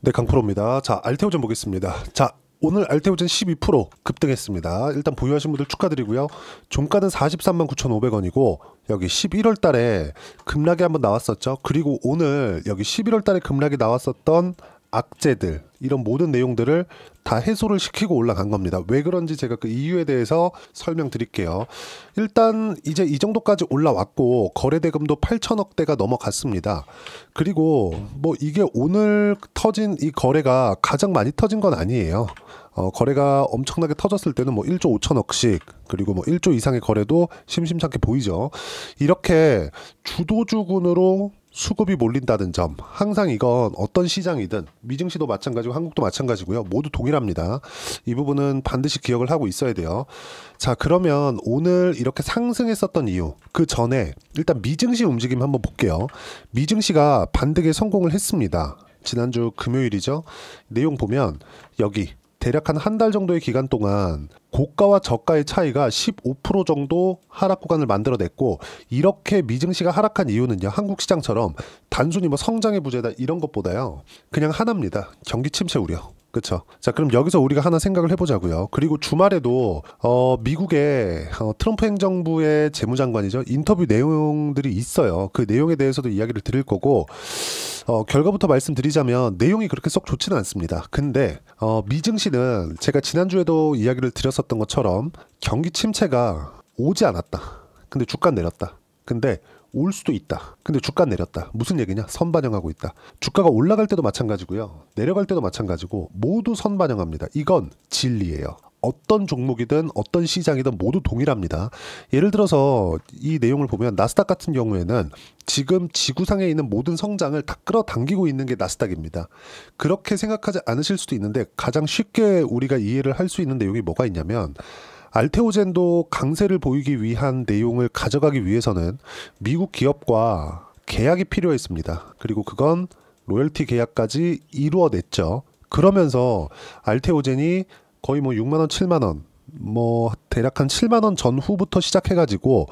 네, 강프로입니다. 자, 알테오젠 보겠습니다. 자, 오늘 알테오젠 12% 급등했습니다. 일단 보유하신 분들 축하드리고요. 종가는 43만 9,500원이고 여기 11월 달에 급락이 한번 나왔었죠. 그리고 오늘 여기 11월 달에 급락이 나왔었던 악재들, 이런 모든 내용들을 다 해소를 시키고 올라간 겁니다. 왜 그런지 제가 그 이유에 대해서 설명드릴게요. 일단 이제 이 정도까지 올라왔고 거래대금도 8천억대가 넘어갔습니다. 그리고 뭐 이게 오늘 터진 이 거래가 가장 많이 터진 건 아니에요. 거래가 엄청나게 터졌을 때는 뭐 1조 5천억씩, 그리고 뭐 1조 이상의 거래도 심심찮게 보이죠. 이렇게 주도주군으로 수급이 몰린다는 점, 항상 이건 어떤 시장이든 미증시도 마찬가지고 한국도 마찬가지고요. 모두 동일합니다. 이 부분은 반드시 기억을 하고 있어야 돼요. 자, 그러면 오늘 이렇게 상승했었던 이유, 그 전에 일단 미증시 움직임 한번 볼게요. 미증시가 반등에 성공을 했습니다. 지난주 금요일이죠. 내용 보면 여기 대략 한 달 정도의 기간 동안 고가와 저가의 차이가 15% 정도 하락 구간을 만들어냈고, 이렇게 미증시가 하락한 이유는요, 한국 시장처럼 단순히 뭐 성장의 부재다 이런 것보다요, 그냥 하나입니다. 경기 침체 우려. 그렇죠. 자, 그럼 여기서 우리가 하나 생각을 해보자고요. 그리고 주말에도 미국의 트럼프 행정부의 재무장관이죠, 인터뷰 내용들이 있어요. 그 내용에 대해서도 이야기를 드릴 거고, 결과부터 말씀드리자면 내용이 그렇게 썩 좋지는 않습니다. 근데 미증시는 제가 지난주에도 이야기를 드렸었던 것처럼 경기 침체가 오지 않았다. 근데 주가 내렸다. 근데 올 수도 있다. 근데 주가 내렸다. 무슨 얘기냐? 선반영하고 있다. 주가가 올라갈 때도 마찬가지고요. 내려갈 때도 마찬가지고 모두 선반영합니다. 이건 진리예요. 어떤 종목이든 어떤 시장이든 모두 동일합니다. 예를 들어서 이 내용을 보면 나스닥 같은 경우에는 지금 지구상에 있는 모든 성장을 다 끌어당기고 있는 게 나스닥입니다. 그렇게 생각하지 않으실 수도 있는데 가장 쉽게 우리가 이해를 할 수 있는 내용이 뭐가 있냐면, 알테오젠도 강세를 보이기 위한 내용을 가져가기 위해서는 미국 기업과 계약이 필요했습니다. 그리고 그건 로열티 계약까지 이루어냈죠. 그러면서 알테오젠이 거의 뭐 6만원, 7만원, 뭐 대략 한 7만원 전후부터 시작해가지고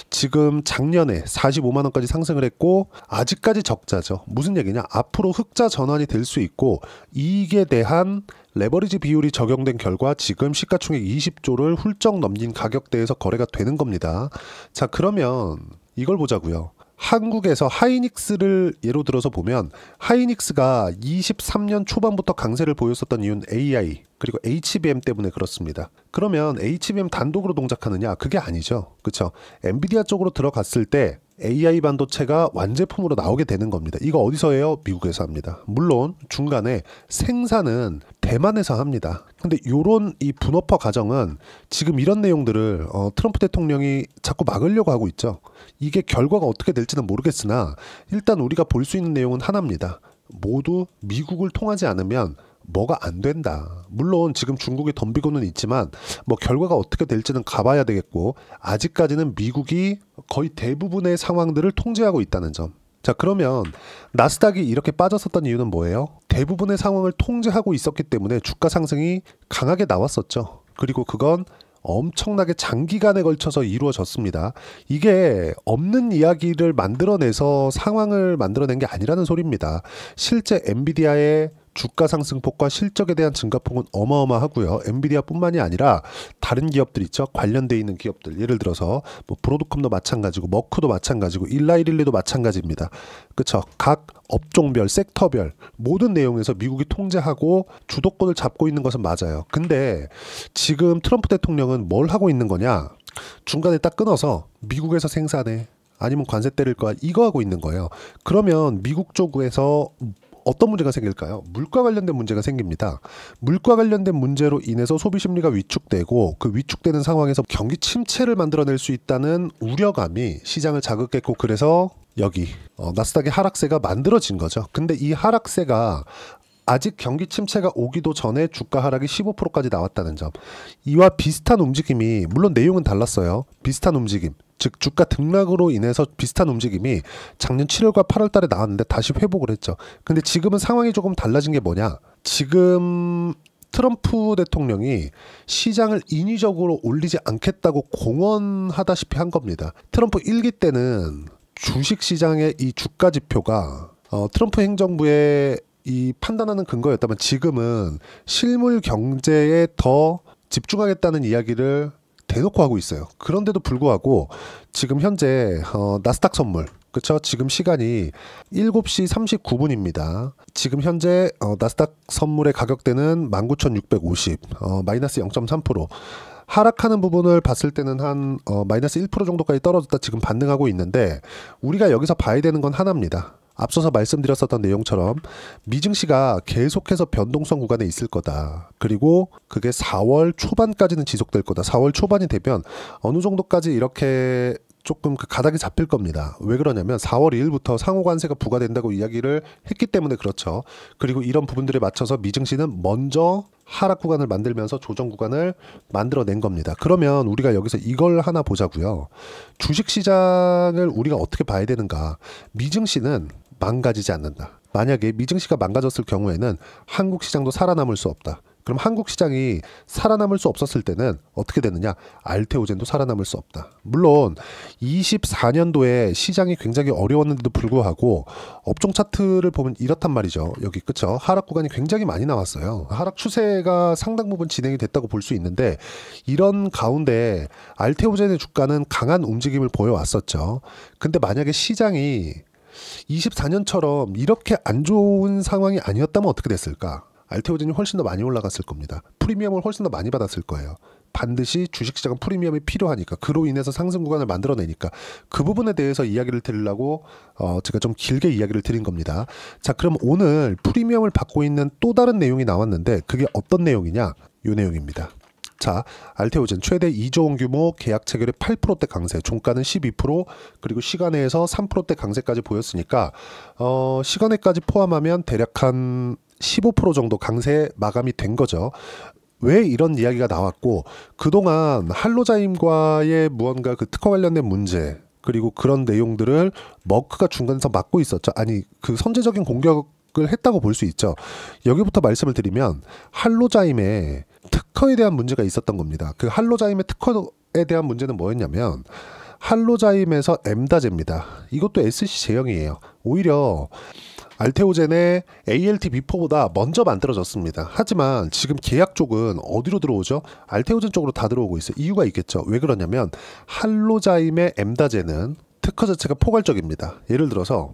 지금 작년에 45만원까지 상승을 했고, 아직까지 적자죠. 무슨 얘기냐? 앞으로 흑자 전환이 될 수 있고, 이익에 대한 레버리지 비율이 적용된 결과 지금 시가총액 20조를 훌쩍 넘긴 가격대에서 거래가 되는 겁니다. 자, 그러면 이걸 보자고요. 한국에서 하이닉스를 예로 들어서 보면, 하이닉스가 23년 초반부터 강세를 보였었던 이유는 AI 그리고 HBM 때문에 그렇습니다. 그러면 HBM 단독으로 동작하느냐? 그게 아니죠. 그렇죠? 엔비디아 쪽으로 들어갔을 때 AI 반도체가 완제품으로 나오게 되는 겁니다. 이거 어디서 해요? 미국에서 합니다. 물론 중간에 생산은 대만에서 합니다. 근데 요런 이 분업화 과정은 지금 이런 내용들을 트럼프 대통령이 자꾸 막으려고 하고 있죠. 이게 결과가 어떻게 될지는 모르겠으나 일단 우리가 볼 수 있는 내용은 하나입니다. 모두 미국을 통하지 않으면 뭐가 안 된다. 물론 지금 중국이 덤비고는 있지만 뭐 결과가 어떻게 될지는 가봐야 되겠고, 아직까지는 미국이 거의 대부분의 상황들을 통제하고 있다는 점. 자, 그러면 나스닥이 이렇게 빠졌었던 이유는 뭐예요? 대부분의 상황을 통제하고 있었기 때문에 주가 상승이 강하게 나왔었죠. 그리고 그건 엄청나게 장기간에 걸쳐서 이루어졌습니다. 이게 없는 이야기를 만들어내서 상황을 만들어낸 게 아니라는 소리입니다. 실제 엔비디아의 주가 상승폭과 실적에 대한 증가폭은 어마어마하고요. 엔비디아뿐만이 아니라 다른 기업들 있죠. 관련돼 있는 기업들. 예를 들어서 뭐 브로드컴도 마찬가지고 머크도 마찬가지고 일라이릴리도 마찬가지입니다. 그렇죠. 각 업종별, 섹터별 모든 내용에서 미국이 통제하고 주도권을 잡고 있는 것은 맞아요. 근데 지금 트럼프 대통령은 뭘 하고 있는 거냐? 중간에 딱 끊어서 미국에서 생산해, 아니면 관세 때릴 거야, 이거 하고 있는 거예요. 그러면 미국 쪽에서 어떤 문제가 생길까요? 물가 관련된 문제가 생깁니다. 물가 관련된 문제로 인해서 소비 심리가 위축되고, 그 위축되는 상황에서 경기 침체를 만들어낼 수 있다는 우려감이 시장을 자극했고, 그래서 여기 나스닥의 하락세가 만들어진 거죠. 근데 이 하락세가 아직 경기 침체가 오기도 전에 주가 하락이 15%까지 나왔다는 점. 이와 비슷한 움직임이, 물론 내용은 달랐어요. 비슷한 움직임, 즉 주가 등락으로 인해서 비슷한 움직임이 작년 7월과 8월 달에 나왔는데 다시 회복을 했죠. 근데 지금은 상황이 조금 달라진 게 뭐냐? 지금 트럼프 대통령이 시장을 인위적으로 올리지 않겠다고 공언하다시피 한 겁니다. 트럼프 1기 때는 주식시장의 이 주가 지표가 트럼프 행정부의 이 판단하는 근거였다면 지금은 실물 경제에 더 집중하겠다는 이야기를 대놓고 하고 있어요. 그런데도 불구하고 지금 현재 나스닥 선물, 그쵸? 지금 시간이 7시 39분입니다. 지금 현재 나스닥 선물의 가격대는 19,650, 마이너스 0.3%. 하락하는 부분을 봤을 때는 한 마이너스 1% 정도까지 떨어졌다 지금 반등하고 있는데, 우리가 여기서 봐야 되는 건 하나입니다. 앞서서 말씀드렸었던 내용처럼 미증시가 계속해서 변동성 구간에 있을 거다. 그리고 그게 4월 초반까지는 지속될 거다. 4월 초반이 되면 어느 정도까지 이렇게 조금 그 가닥이 잡힐 겁니다. 왜 그러냐면 4월 2일부터 상호관세가 부과된다고 이야기를 했기 때문에 그렇죠. 그리고 이런 부분들에 맞춰서 미증시는 먼저 하락 구간을 만들면서 조정 구간을 만들어낸 겁니다. 그러면 우리가 여기서 이걸 하나 보자고요. 주식시장을 우리가 어떻게 봐야 되는가. 미증시는 망가지지 않는다. 만약에 미증시가 망가졌을 경우에는 한국 시장도 살아남을 수 없다. 그럼 한국 시장이 살아남을 수 없었을 때는 어떻게 되느냐? 알테오젠도 살아남을 수 없다. 물론 24년도에 시장이 굉장히 어려웠는데도 불구하고 업종 차트를 보면 이렇단 말이죠. 여기 그쵸? 하락 구간이 굉장히 많이 나왔어요. 하락 추세가 상당 부분 진행이 됐다고 볼 수 있는데, 이런 가운데 알테오젠의 주가는 강한 움직임을 보여왔었죠. 근데 만약에 시장이 24년처럼 이렇게 안 좋은 상황이 아니었다면 어떻게 됐을까? 알테오젠이 훨씬 더 많이 올라갔을 겁니다. 프리미엄을 훨씬 더 많이 받았을 거예요. 반드시 주식시장은 프리미엄이 필요하니까, 그로 인해서 상승 구간을 만들어내니까 그 부분에 대해서 이야기를 드리려고 제가 좀 길게 이야기를 드린 겁니다. 자, 그럼 오늘 프리미엄을 받고 있는 또 다른 내용이 나왔는데 그게 어떤 내용이냐? 이 내용입니다. 자, 알테오젠 최대 2조 원 규모 계약 체결의 8%대 강세, 종가는 12%, 그리고 시간외에서 3%대 강세까지 보였으니까 시간외까지 포함하면 대략 한 15% 정도 강세 마감이 된 거죠. 왜 이런 이야기가 나왔고, 그동안 할로자임과의 무언가 그 특허 관련된 문제, 그리고 그런 내용들을 머크가 중간에서 막고 있었죠. 아니, 그 선제적인 공격을 했다고 볼 수 있죠. 여기부터 말씀을 드리면 할로자임의 특허에 대한 문제가 있었던 겁니다. 그 할로자임의 특허에 대한 문제는 뭐였냐면, 할로자임에서 엠다제입니다. 이것도 SC 제형이에요. 오히려 알테오젠의 ALT-B4보다 먼저 만들어졌습니다. 하지만 지금 계약 쪽은 어디로 들어오죠? 알테오젠 쪽으로 다 들어오고 있어요. 이유가 있겠죠. 왜 그러냐면 할로자임의 엠다제는 특허 자체가 포괄적입니다. 예를 들어서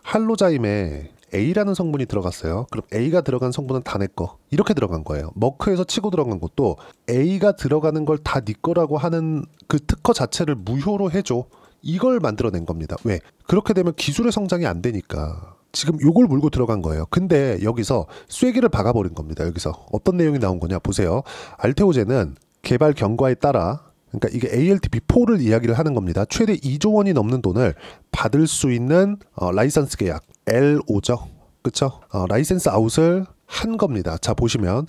할로자임에 A라는 성분이 들어갔어요. 그럼 A가 들어간 성분은 다 내 거. 이렇게 들어간 거예요. 머크에서 치고 들어간 것도 A가 들어가는 걸 다 네 거라고 하는 그 특허 자체를 무효로 해줘. 이걸 만들어낸 겁니다. 왜? 그렇게 되면 기술의 성장이 안 되니까. 지금 요걸 물고 들어간 거예요. 근데 여기서 쐐기를 박아버린 겁니다. 여기서 어떤 내용이 나온 거냐 보세요. 알테오젠은 개발 경과에 따라, 그러니까 이게 ALT-B4를 이야기를 하는 겁니다. 최대 2조 원이 넘는 돈을 받을 수 있는 라이선스 계약 L5죠. 그쵸? 라이센스 아웃을 한 겁니다. 자, 보시면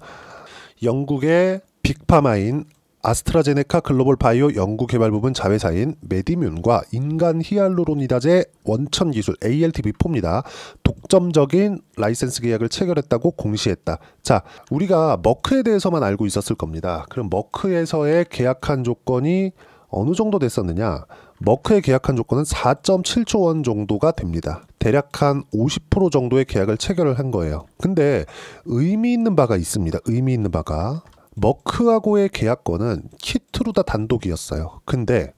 영국의 빅파마인 아스트라제네카 글로벌 바이오 연구개발부문 자회사인 메디뮴과 인간 히알루로니다제 원천 기술 ALT-B4입니다. 독점적인 라이센스 계약을 체결했다고 공시했다. 자, 우리가 머크에 대해서만 알고 있었을 겁니다. 그럼 머크에서의 계약한 조건이 어느 정도 됐었느냐? 머크의 계약한 조건은 4.7조 원 정도가 됩니다. 대략 한 50% 정도의 계약을 체결을 한 거예요. 근데 의미 있는 바가 있습니다. 의미 있는 바가, 머크하고의 계약권은 키트루다 단독이었어요. 근데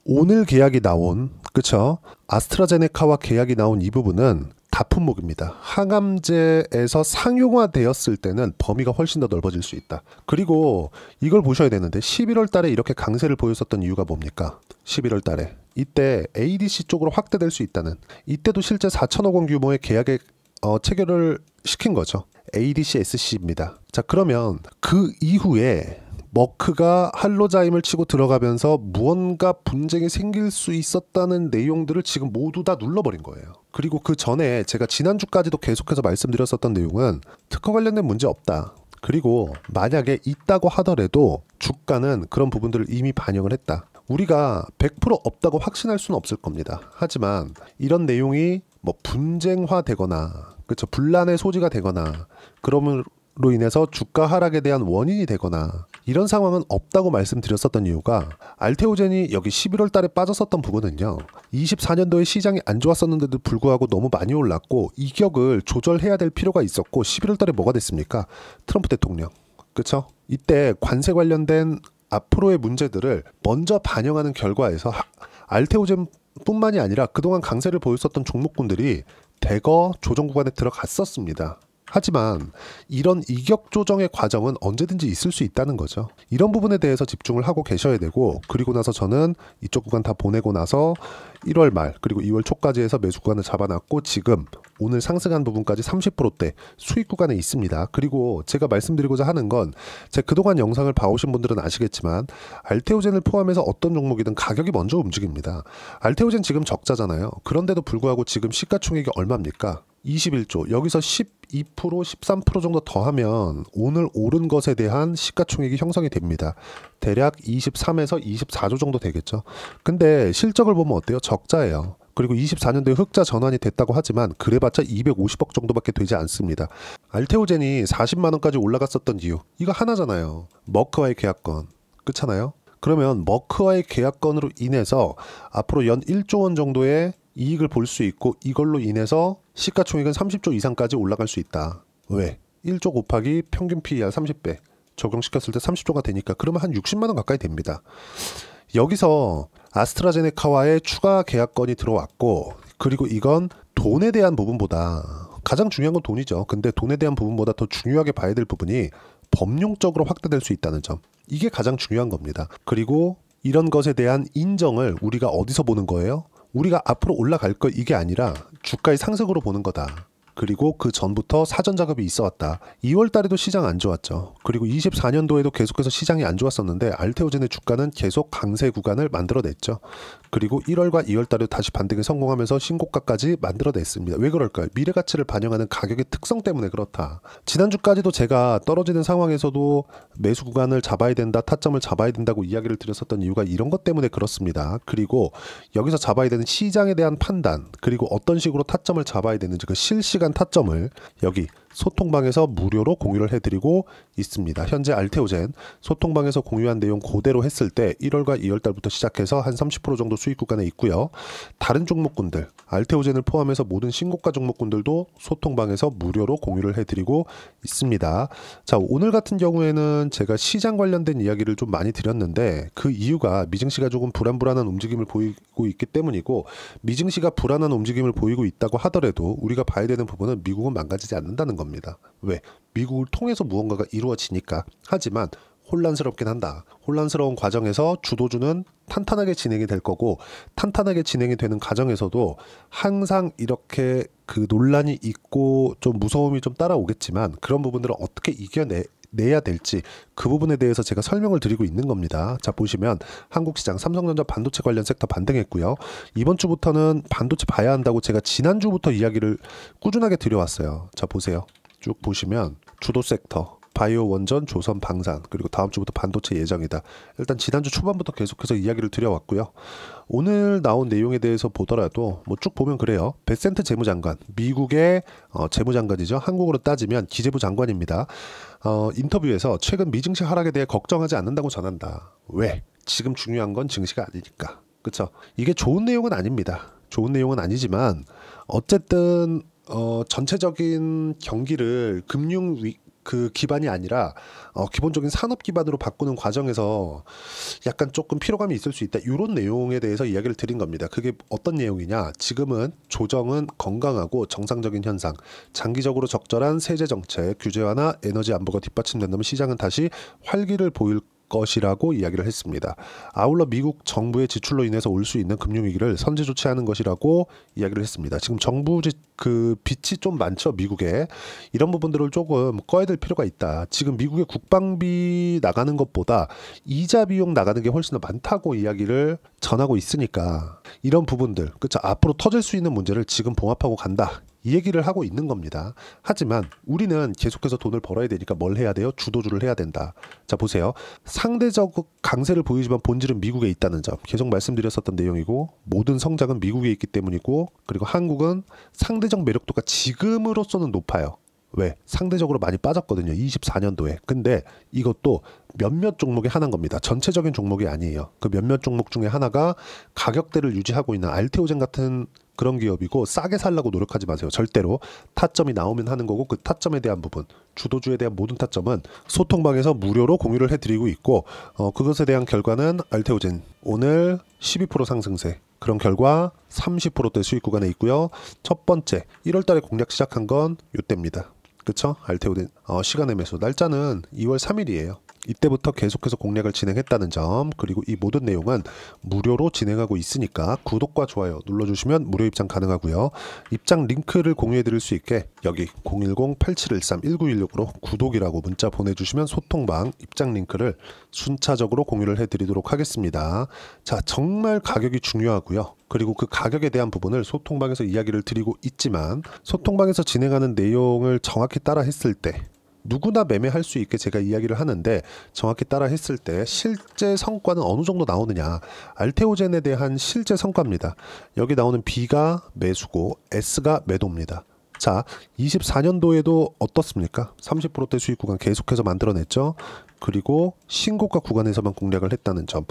오늘 계약이 나온, 그쵸? 아스트라제네카와 계약이 나온 이 부분은 다품목입니다. 항암제에서 상용화되었을 때는 범위가 훨씬 더 넓어질 수 있다. 그리고 이걸 보셔야 되는데 11월 달에 이렇게 강세를 보였었던 이유가 뭡니까? 11월 달에 이때 ADC 쪽으로 확대될 수 있다는, 이때도 실제 4천억 원 규모의 계약에 체결을 시킨 거죠. ADC SC입니다. 자, 그러면 그 이후에 머크가 할로자임을 치고 들어가면서 무언가 분쟁이 생길 수 있었다는 내용들을 지금 모두 다 눌러버린 거예요. 그리고 그 전에 제가 지난주까지도 계속해서 말씀드렸었던 내용은 특허 관련된 문제 없다. 그리고 만약에 있다고 하더라도 주가는 그런 부분들을 이미 반영을 했다. 우리가 100% 없다고 확신할 수는 없을 겁니다. 하지만 이런 내용이 뭐 분쟁화되거나, 그렇죠, 분란의 소지가 되거나, 그럼으로 인해서 주가 하락에 대한 원인이 되거나, 이런 상황은 없다고 말씀드렸었던 이유가 알테오젠이 여기 11월 달에 빠졌었던 부분은요. 24년도에 시장이 안 좋았었는데도 불구하고 너무 많이 올랐고 이격을 조절해야 될 필요가 있었고 11월 달에 뭐가 됐습니까? 트럼프 대통령. 그렇죠? 이때 관세 관련된 앞으로의 문제들을 먼저 반영하는 결과에서 알테오젠 뿐만이 아니라 그동안 강세를 보였었던 종목군들이 대거 조정 구간에 들어갔었습니다. 하지만 이런 이격 조정의 과정은 언제든지 있을 수 있다는 거죠. 이런 부분에 대해서 집중을 하고 계셔야 되고, 그리고 나서 저는 이쪽 구간 다 보내고 나서 1월 말 그리고 2월 초까지 해서 매수 구간을 잡아놨고 지금 오늘 상승한 부분까지 30%대 수익 구간에 있습니다. 그리고 제가 말씀드리고자 하는 건 제 그동안 영상을 봐오신 분들은 아시겠지만 알테오젠을 포함해서 어떤 종목이든 가격이 먼저 움직입니다. 알테오젠 지금 적자잖아요. 그런데도 불구하고 지금 시가총액이 얼마입니까? 21조. 여기서 12%, 13% 정도 더하면 오늘 오른 것에 대한 시가총액이 형성이 됩니다. 대략 23에서 24조 정도 되겠죠. 근데 실적을 보면 어때요? 적자예요. 그리고 24년도에 흑자 전환이 됐다고 하지만 그래봤자 250억 정도밖에 되지 않습니다. 알테오젠이 40만 원까지 올라갔었던 이유 이거 하나잖아요. 머크와의 계약건. 그렇잖아요. 그러면 머크와의 계약건으로 인해서 앞으로 연 1조 원 정도의 이익을 볼 수 있고 이걸로 인해서 시가총액은 30조 이상까지 올라갈 수 있다. 왜? 1조 곱하기 평균 PER 30배 적용시켰을 때 30조가 되니까 그러면 한 60만 원 가까이 됩니다. 여기서 아스트라제네카와의 추가 계약건이 들어왔고 그리고 이건 돈에 대한 부분보다 가장 중요한 건 돈이죠. 근데 돈에 대한 부분보다 더 중요하게 봐야 될 부분이 법령적으로 확대될 수 있다는 점. 이게 가장 중요한 겁니다. 그리고 이런 것에 대한 인정을 우리가 어디서 보는 거예요? 우리가 앞으로 올라갈 거 이게 아니라 주가의 상승으로 보는 거다. 그리고 그 전부터 사전 작업이 있어 왔다. 2월 달에도 시장 안 좋았죠. 그리고 24년도에도 계속해서 시장이 안 좋았었는데 알테오젠의 주가는 계속 강세 구간을 만들어냈죠. 그리고 1월과 2월 달에 다시 반등에 성공하면서 신고가까지 만들어냈습니다. 왜 그럴까요? 미래 가치를 반영하는 가격의 특성 때문에 그렇다. 지난주까지도 제가 떨어지는 상황에서도 매수 구간을 잡아야 된다, 타점을 잡아야 된다고 이야기를 드렸었던 이유가 이런 것 때문에 그렇습니다. 그리고 여기서 잡아야 되는 시장에 대한 판단, 그리고 어떤 식으로 타점을 잡아야 되는지 그 실시간 타점을 여기 소통방에서 무료로 공유를 해드리고 있습니다. 현재 알테오젠 소통방에서 공유한 내용 그대로 했을 때 1월과 2월 달부터 시작해서 한 30% 정도 수익 구간에 있고요. 다른 종목군들 알테오젠을 포함해서 모든 신고가 종목군들도 소통방에서 무료로 공유를 해드리고 있습니다. 자, 오늘 같은 경우에는 제가 시장 관련된 이야기를 좀 많이 드렸는데 그 이유가 미증시가 조금 불안한 움직임을 보이고 있기 때문이고, 미증시가 불안한 움직임을 보이고 있다고 하더라도 우리가 봐야 되는 부분은 미국은 망가지지 않는다는 겁니다. 왜? 미국을 통해서 무언가가 이루어지니까. 하지만 혼란스럽긴 한다. 혼란스러운 과정에서 주도주는 탄탄하게 진행이 될 거고, 탄탄하게 진행이 되는 과정에서도 항상 이렇게 그 논란이 있고 좀 무서움이 좀 따라오겠지만 그런 부분들을 어떻게 이겨내야 될지 그 부분에 대해서 제가 설명을 드리고 있는 겁니다. 자, 보시면 한국시장 삼성전자 반도체 관련 섹터 반등했고요. 이번 주부터는 반도체 봐야 한다고 제가 지난주부터 이야기를 꾸준하게 드려왔어요. 자, 보세요. 쭉 보시면 주도 섹터 바이오 원전, 조선, 방산, 그리고 다음 주부터 반도체 예정이다. 일단 지난주 초반부터 계속해서 이야기를 드려왔고요. 오늘 나온 내용에 대해서 보더라도 뭐 쭉 보면 그래요. 베센트 재무장관, 미국의 재무장관이죠. 한국으로 따지면 기재부 장관입니다. 인터뷰에서 최근 미증시 하락에 대해 걱정하지 않는다고 전한다. 왜? 지금 중요한 건 증시가 아니니까. 그렇죠? 이게 좋은 내용은 아닙니다. 좋은 내용은 아니지만 어쨌든 전체적인 경기를 그 기반이 아니라 기본적인 산업 기반으로 바꾸는 과정에서 약간 조금 피로감이 있을 수 있다. 이런 내용에 대해서 이야기를 드린 겁니다. 그게 어떤 내용이냐? 지금은 조정은 건강하고 정상적인 현상, 장기적으로 적절한 세제 정책, 규제 완화, 에너지 안보가 뒷받침된다면 시장은 다시 활기를 보일 것이라고 이야기를 했습니다. 아울러 미국 정부의 지출로 인해서 올 수 있는 금융위기를 선제 조치하는 것이라고 이야기를 했습니다. 지금 정부 그 빚이 좀 많죠, 미국에. 이런 부분들을 조금 꺼야 될 필요가 있다. 지금 미국의 국방비 나가는 것보다 이자 비용 나가는 게 훨씬 더 많다고 이야기를 전하고 있으니까 이런 부분들, 그렇죠? 앞으로 터질 수 있는 문제를 지금 봉합하고 간다. 이 얘기를 하고 있는 겁니다. 하지만 우리는 계속해서 돈을 벌어야 되니까 뭘 해야 돼요? 주도주를 해야 된다. 자, 보세요. 상대적 강세를 보이지만 본질은 미국에 있다는 점 계속 말씀드렸었던 내용이고, 모든 성장은 미국에 있기 때문이고, 그리고 한국은 상대적 매력도가 지금으로서는 높아요. 왜? 상대적으로 많이 빠졌거든요. 24년도에. 근데 이것도 몇몇 종목의 하나인 겁니다. 전체적인 종목이 아니에요. 그 몇몇 종목 중에 하나가 가격대를 유지하고 있는 알테오젠 같은 그런 기업이고, 싸게 살라고 노력하지 마세요. 절대로. 타점이 나오면 하는 거고, 그 타점에 대한 부분, 주도주에 대한 모든 타점은 소통방에서 무료로 공유를 해드리고 있고, 그것에 대한 결과는 알테오젠 오늘 12% 상승세, 그런 결과 30%대 수익 구간에 있고요. 첫 번째 1월 달에 공략 시작한 건 이때입니다. 그쵸? 알테오젠 시간의 매수 날짜는 2월 3일이에요. 이때부터 계속해서 공략을 진행했다는 점, 그리고 이 모든 내용은 무료로 진행하고 있으니까 구독과 좋아요 눌러주시면 무료 입장 가능하고요. 입장 링크를 공유해 드릴 수 있게 여기 010-8713-1916으로 구독이라고 문자 보내주시면 소통방 입장 링크를 순차적으로 공유를 해드리도록 하겠습니다. 자, 정말 가격이 중요하고요. 그리고 그 가격에 대한 부분을 소통방에서 이야기를 드리고 있지만, 소통방에서 진행하는 내용을 정확히 따라 했을 때 누구나 매매할 수 있게 제가 이야기를 하는데, 정확히 따라 했을 때 실제 성과는 어느 정도 나오느냐, 알테오젠에 대한 실제 성과입니다. 여기 나오는 B가 매수고 S가 매도입니다. 자, 24년도에도 어떻습니까? 30%대 수익 구간 계속해서 만들어냈죠. 그리고 신고가 구간에서만 공략을 했다는 점.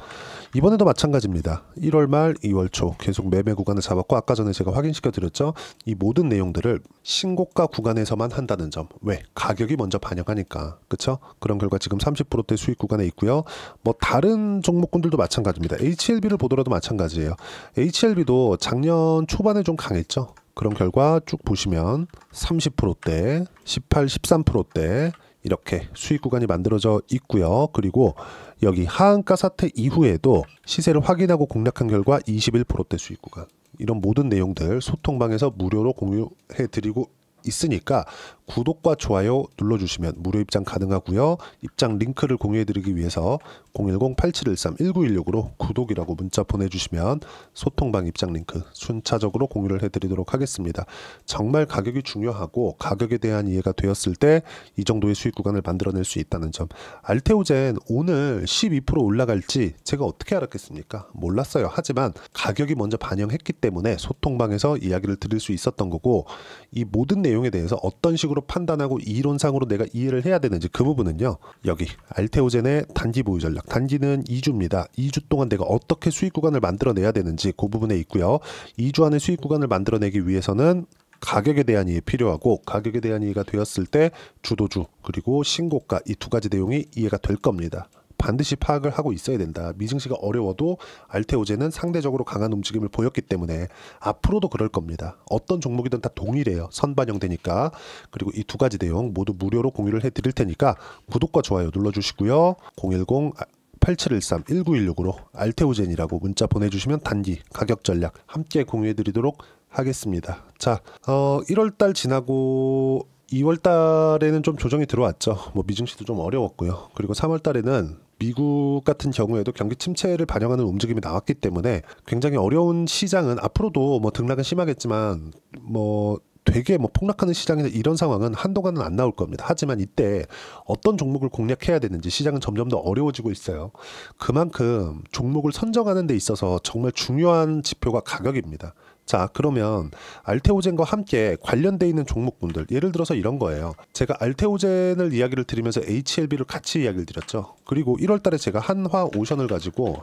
이번에도 마찬가지입니다. 1월 말 2월 초 계속 매매 구간을 잡았고, 아까 전에 제가 확인시켜 드렸죠. 이 모든 내용들을 신고가 구간에서만 한다는 점. 왜? 가격이 먼저 반영하니까. 그쵸? 그런 결과 지금 30%대 수익 구간에 있고요. 뭐 다른 종목군들도 마찬가지입니다. HLB를 보더라도 마찬가지예요. HLB도 작년 초반에 좀 강했죠. 그런 결과 쭉 보시면 30%대, 18, 13%대 이렇게 수익 구간이 만들어져 있고요. 그리고 여기 하한가 사태 이후에도 시세를 확인하고 공략한 결과 21%대 수익 구간, 이런 모든 내용들 소통방에서 무료로 공유해 드리고 있으니까 구독과 좋아요 눌러주시면 무료 입장 가능하고요. 입장 링크를 공유해드리기 위해서 010-8713-1916으로 구독이라고 문자 보내주시면 소통방 입장 링크 순차적으로 공유를 해드리도록 하겠습니다. 정말 가격이 중요하고, 가격에 대한 이해가 되었을 때 이 정도의 수익 구간을 만들어낼 수 있다는 점. 알테오젠 오늘 12% 올라갈지 제가 어떻게 알았겠습니까? 몰랐어요. 하지만 가격이 먼저 반영했기 때문에 소통방에서 이야기를 드릴 수 있었던 거고, 이 모든 내용에 대해서 어떤 식으로 판단하고 이론상으로 내가 이해를 해야 되는지, 그 부분은요, 여기 알테오젠의 단기 보유 전략, 단기는 2주입니다. 2주 동안 내가 어떻게 수익 구간을 만들어내야 되는지 그 부분에 있고요. 2주 안에 수익 구간을 만들어내기 위해서는 가격에 대한 이해 필요하고, 가격에 대한 이해가 되었을 때 주도주 그리고 신고가, 이 두 가지 내용이 이해가 될 겁니다. 반드시 파악을 하고 있어야 된다. 미증시가 어려워도 알테오젠은 상대적으로 강한 움직임을 보였기 때문에 앞으로도 그럴 겁니다. 어떤 종목이든 다 동일해요. 선반영되니까. 그리고 이 두 가지 내용 모두 무료로 공유를 해드릴 테니까 구독과 좋아요 눌러주시고요. 010-8713-1916으로 알테오젠이라고 문자 보내주시면 단기 가격 전략 함께 공유해드리도록 하겠습니다. 자, 1월달 지나고 2월달에는 좀 조정이 들어왔죠. 뭐 미증시도 좀 어려웠고요. 그리고 3월달에는 미국 같은 경우에도 경기 침체를 반영하는 움직임이 나왔기 때문에 굉장히 어려운 시장은, 앞으로도 뭐 등락은 심하겠지만 뭐 되게 뭐 폭락하는 시장이나 이런 상황은 한동안은 안 나올 겁니다. 하지만 이때 어떤 종목을 공략해야 되는지 시장은 점점 더 어려워지고 있어요. 그만큼 종목을 선정하는 데 있어서 정말 중요한 지표가 가격입니다. 자, 그러면 알테오젠과 함께 관련돼 있는 종목군들, 예를 들어서 이런 거예요. 제가 알테오젠을 이야기를 드리면서 HLB를 같이 이야기를 드렸죠. 그리고 1월달에 제가 한화오션을 가지고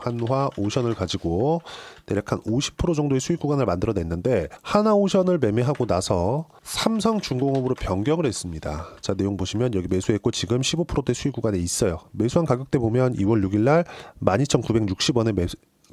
대략 한 50% 정도의 수익 구간을 만들어냈는데, 한화오션을 매매하고 나서 삼성중공업으로 변경을 했습니다. 자, 내용 보시면 여기 매수했고 지금 15%대 수익 구간에 있어요. 매수한 가격대 보면 2월 6일날 12,960원에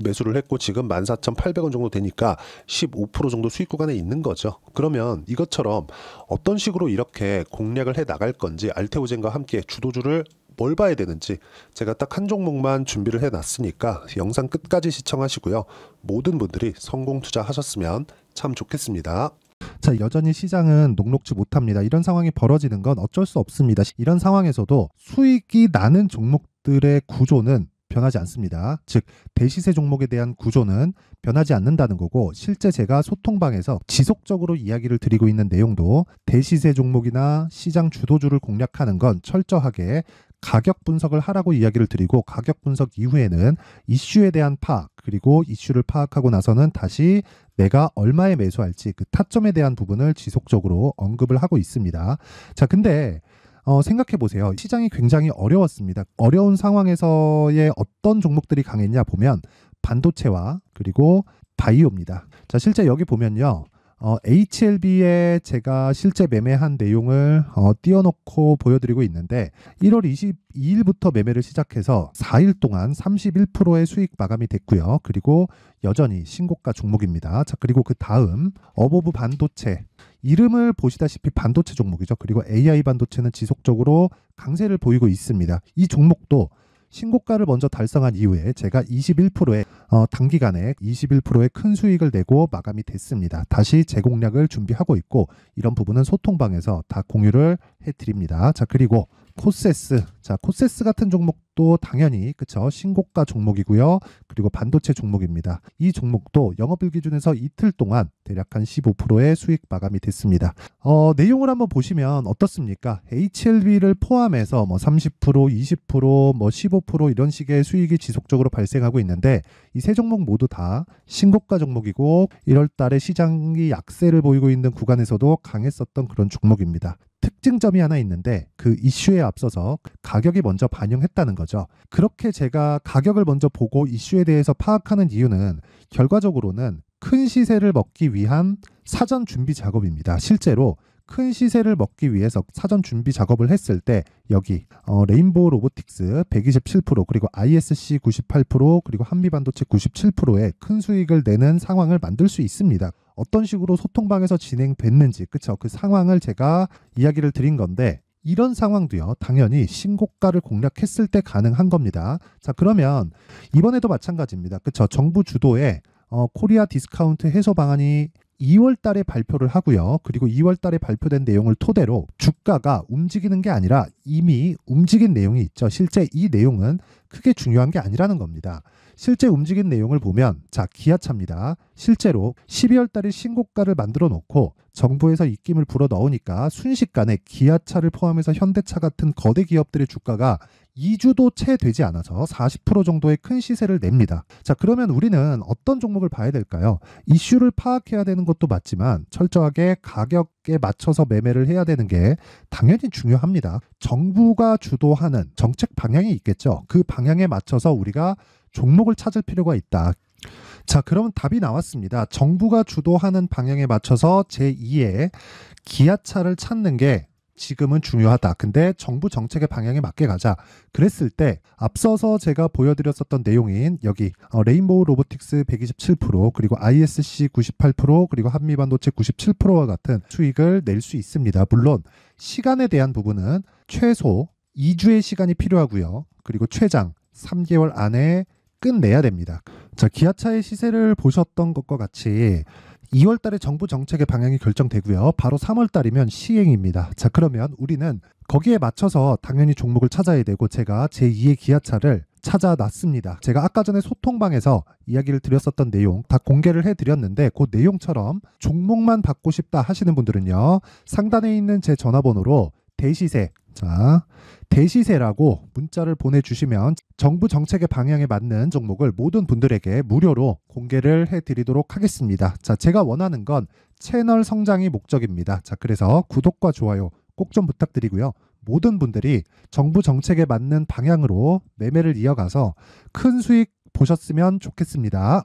매수를 했고 지금 14,800원 정도 되니까 15% 정도 수익 구간에 있는 거죠. 그러면 이것처럼 어떤 식으로 이렇게 공략을 해 나갈 건지, 알테오젠과 함께 주도주를 뭘 봐야 되는지 제가 딱 한 종목만 준비를 해 놨으니까 영상 끝까지 시청하시고요. 모든 분들이 성공 투자하셨으면 참 좋겠습니다. 자, 여전히 시장은 녹록지 못합니다. 이런 상황이 벌어지는 건 어쩔 수 없습니다. 이런 상황에서도 수익이 나는 종목들의 구조는 변하지 않습니다. 즉 대시세 종목에 대한 구조는 변하지 않는다는 거고, 실제 제가 소통방에서 지속적으로 이야기를 드리고 있는 내용도 대시세 종목이나 시장 주도주를 공략하는 건 철저하게 가격 분석을 하라고 이야기를 드리고 가격 분석 이후에는 이슈에 대한 파악 그리고 이슈를 파악하고 나서는 다시 내가 얼마에 매수할지 그 타점에 대한 부분을 지속적으로 언급을 하고 있습니다. 자, 근데 생각해 보세요. 시장이 굉장히 어려웠습니다. 어려운 상황에서의 어떤 종목들이 강했냐 보면 반도체와 그리고 바이오입니다. 자, 실제 여기 보면요. HLB에 제가 실제 매매한 내용을 띄워놓고 보여드리고 있는데 1월 22일부터 매매를 시작해서 4일 동안 31%의 수익 마감이 됐고요. 그리고 여전히 신고가 종목입니다. 자, 그리고 그 다음 어보브 반도체 이름을 보시다시피 반도체 종목이죠. 그리고 AI 반도체는 지속적으로 강세를 보이고 있습니다. 이 종목도 신고가를 먼저 달성한 이후에 제가 21%의 단기간에 21%의 큰 수익을 내고 마감이 됐습니다. 다시 재공략을 준비하고 있고 이런 부분은 소통방에서 다 공유를 해드립니다. 자, 그리고 코세스. 자, 코세스 같은 종목도 당연히 그쵸 신고가 종목이고요. 그리고 반도체 종목입니다. 이 종목도 영업일 기준에서 이틀 동안 대략 한 15%의 수익 마감이 됐습니다. 내용을 한번 보시면 어떻습니까? HLB를 포함해서 뭐 30%, 20%, 뭐 15% 이런 식의 수익이 지속적으로 발생하고 있는데 이 세 종목 모두 다 신고가 종목이고 1월 달에 시장이 약세를 보이고 있는 구간에서도 강했었던 그런 종목입니다. 특징점이 하나 있는데 그 이슈에 앞서서 가격이 먼저 반영했다는 거죠. 그렇게 제가 가격을 먼저 보고 이슈에 대해서 파악하는 이유는 결과적으로는 큰 시세를 먹기 위한 사전 준비 작업입니다. 실제로 큰 시세를 먹기 위해서 사전 준비 작업을 했을 때 여기 레인보우 로보틱스 127% 그리고 ISC 98% 그리고 한미반도체 97%의 큰 수익을 내는 상황을 만들 수 있습니다. 어떤 식으로 소통방에서 진행됐는지 그쵸 그 상황을 제가 이야기를 드린 건데 이런 상황도요 당연히 신고가를 공략했을 때 가능한 겁니다. 자, 그러면 이번에도 마찬가지입니다. 그쵸 정부 주도의 코리아 디스카운트 해소 방안이 2월 달에 발표를 하고요. 그리고 2월 달에 발표된 내용을 토대로 주가가 움직이는 게 아니라 이미 움직인 내용이 있죠. 실제 이 내용은 크게 중요한 게 아니라는 겁니다. 실제 움직인 내용을 보면 자, 기아차입니다. 실제로 12월 달에 신고가를 만들어 놓고 정부에서 입김을 불어 넣으니까 순식간에 기아차를 포함해서 현대차 같은 거대 기업들의 주가가 2주도 채 되지 않아서 40% 정도의 큰 시세를 냅니다. 자, 그러면 우리는 어떤 종목을 봐야 될까요? 이슈를 파악해야 되는 것도 맞지만 철저하게 가격에 맞춰서 매매를 해야 되는 게 당연히 중요합니다. 정부가 주도하는 정책 방향이 있겠죠. 그 방향에 맞춰서 우리가 종목을 찾을 필요가 있다. 자, 그러면 답이 나왔습니다. 정부가 주도하는 방향에 맞춰서 제2의 기아차를 찾는 게 지금은 중요하다. 근데 정부 정책의 방향에 맞게 가자. 그랬을 때 앞서서 제가 보여드렸었던 내용인 여기 레인보우 로보틱스 127% 그리고 ISC 98% 그리고 한미반도체 97%와 같은 수익을 낼 수 있습니다. 물론 시간에 대한 부분은 최소 2주의 시간이 필요하고요. 그리고 최장 3개월 안에 끝내야 됩니다. 자, 기아차의 시세를 보셨던 것과 같이 2월 달에 정부 정책의 방향이 결정되고요. 바로 3월 달이면 시행입니다. 자, 그러면 우리는 거기에 맞춰서 당연히 종목을 찾아야 되고 제가 제2의 기아차를 찾아놨습니다. 제가 아까 전에 소통방에서 이야기를 드렸었던 내용 다 공개를 해드렸는데 그 내용처럼 종목만 받고 싶다 하시는 분들은요. 상단에 있는 제 전화번호로 대시세, 자, 대시세라고 문자를 보내주시면 정부 정책의 방향에 맞는 종목을 모든 분들에게 무료로 공개를 해드리도록 하겠습니다. 자, 제가 원하는 건 채널 성장이 목적입니다. 자, 그래서 구독과 좋아요 꼭 좀 부탁드리고요. 모든 분들이 정부 정책에 맞는 방향으로 매매를 이어가서 큰 수익 보셨으면 좋겠습니다.